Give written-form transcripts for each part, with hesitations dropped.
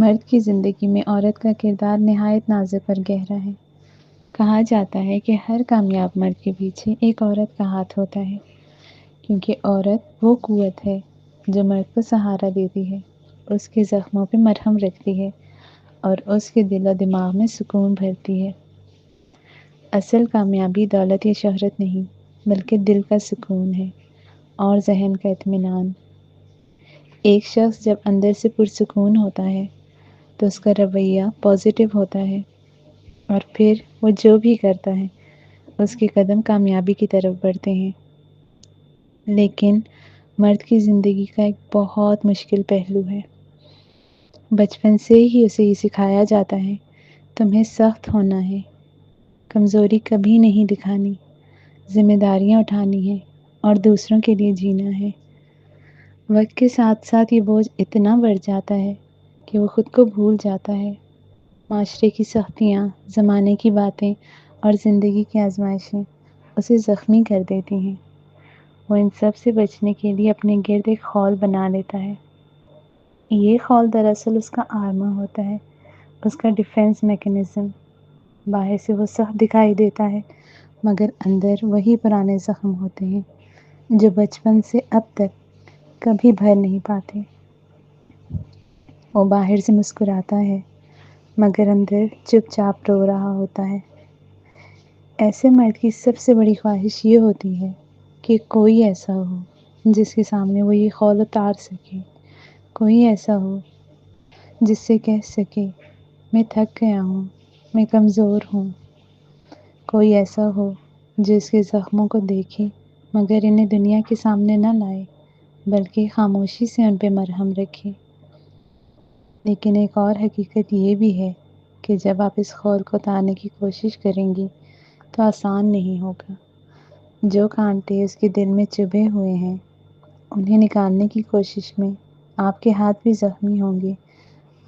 مرد کی زندگی میں عورت کا کردار نہایت نازک اور گہرا ہے۔ کہا جاتا ہے کہ ہر کامیاب مرد کے پیچھے ایک عورت کا ہاتھ ہوتا ہے، کیونکہ عورت وہ قوت ہے جو مرد کو سہارا دیتی ہے، اس کے زخموں پہ مرہم رکھتی ہے اور اس کے دل و دماغ میں سکون بھرتی ہے۔ اصل کامیابی دولت یا شہرت نہیں، بلکہ دل کا سکون ہے اور ذہن کا اطمینان۔ ایک شخص جب اندر سے پرسکون ہوتا ہے تو اس کا رویہ پازیٹیو ہوتا ہے، اور پھر وہ جو بھی کرتا ہے اس کے قدم کامیابی کی طرف بڑھتے ہیں۔ لیکن مرد کی زندگی کا ایک بہت مشکل پہلو ہے۔ بچپن سے ہی اسے یہ سکھایا جاتا ہے، تمہیں سخت ہونا ہے، کمزوری کبھی نہیں دکھانی، ذمہ داریاں اٹھانی ہیں اور دوسروں کے لیے جینا ہے۔ وقت کے ساتھ ساتھ یہ بوجھ اتنا بڑھ جاتا ہے کہ وہ خود کو بھول جاتا ہے۔ معاشرے کی سختیاں، زمانے کی باتیں اور زندگی کی آزمائشیں اسے زخمی کر دیتی ہیں۔ وہ ان سب سے بچنے کے لیے اپنے گرد ایک خول بنا لیتا ہے۔ یہ خول دراصل اس کا آرمر ہوتا ہے، اس کا ڈیفینس میکینزم۔ باہر سے وہ سخت دکھائی دیتا ہے، مگر اندر وہی پرانے زخم ہوتے ہیں جو بچپن سے اب تک کبھی بھر نہیں پاتے۔ وہ باہر سے مسکراتا ہے، مگر اندر چپ چاپ رو رہا ہوتا ہے۔ ایسے مرد کی سب سے بڑی خواہش یہ ہوتی ہے کہ کوئی ایسا ہو جس کے سامنے وہ یہ خول اتار سکے، کوئی ایسا ہو جس سے کہہ سکے میں تھک گیا ہوں، میں کمزور ہوں۔ کوئی ایسا ہو جو اس کے زخموں کو دیکھے مگر انہیں دنیا کے سامنے نہ لائے، بلکہ خاموشی سے ان پہ مرہم رکھے۔ لیکن ایک اور حقیقت یہ بھی ہے کہ جب آپ اس خول کو اتارنے کی کوشش کریں گی تو آسان نہیں ہوگا۔ جو کانٹے اس کے دل میں چبھے ہوئے ہیں انہیں نکالنے کی کوشش میں آپ کے ہاتھ بھی زخمی ہوں گے،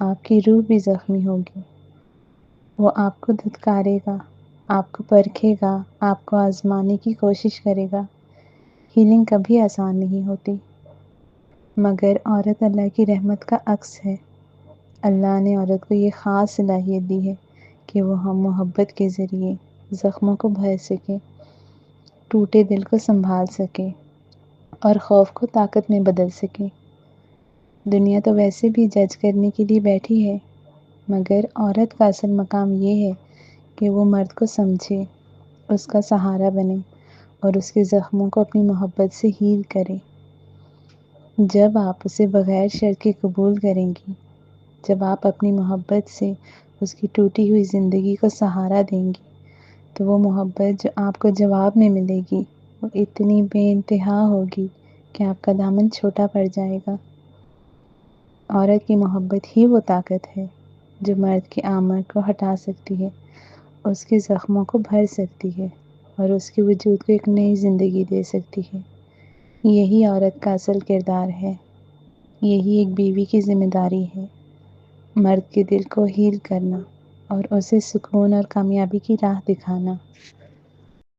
آپ کی روح بھی زخمی ہوگی۔ وہ آپ کو دھتکارے گا، آپ کو پرکھے گا، آپ کو آزمانے کی کوشش کرے گا۔ ہیلنگ کبھی آسان نہیں ہوتی، مگر عورت اللہ کی رحمت کا عکس ہے۔ اللہ نے عورت کو یہ خاص صلاحیت دی ہے کہ وہ ہم محبت کے ذریعے زخموں کو بھر سکے، ٹوٹے دل کو سنبھال سکے اور خوف کو طاقت میں بدل سکے۔ دنیا تو ویسے بھی جج کرنے کے لیے بیٹھی ہے، مگر عورت کا اصل مقام یہ ہے کہ وہ مرد کو سمجھے، اس کا سہارا بنے اور اس کے زخموں کو اپنی محبت سے ہیل کرے۔ جب آپ اسے بغیر شرط کے قبول کریں گی، جب آپ اپنی محبت سے اس کی ٹوٹی ہوئی زندگی کو سہارا دیں گی، تو وہ محبت جو آپ کو جواب میں ملے گی وہ اتنی بے انتہا ہوگی کہ آپ کا دامن چھوٹا پڑ جائے گا۔ عورت کی محبت ہی وہ طاقت ہے جو مرد کے آرمر کو ہٹا سکتی ہے، اس کے زخموں کو بھر سکتی ہے اور اس کے وجود کو ایک نئی زندگی دے سکتی ہے۔ یہی عورت کا اصل کردار ہے، یہی ایک بیوی کی ذمہ داری ہے، مرد کے دل کو ہیل کرنا اور اسے سکون اور کامیابی کی راہ دکھانا۔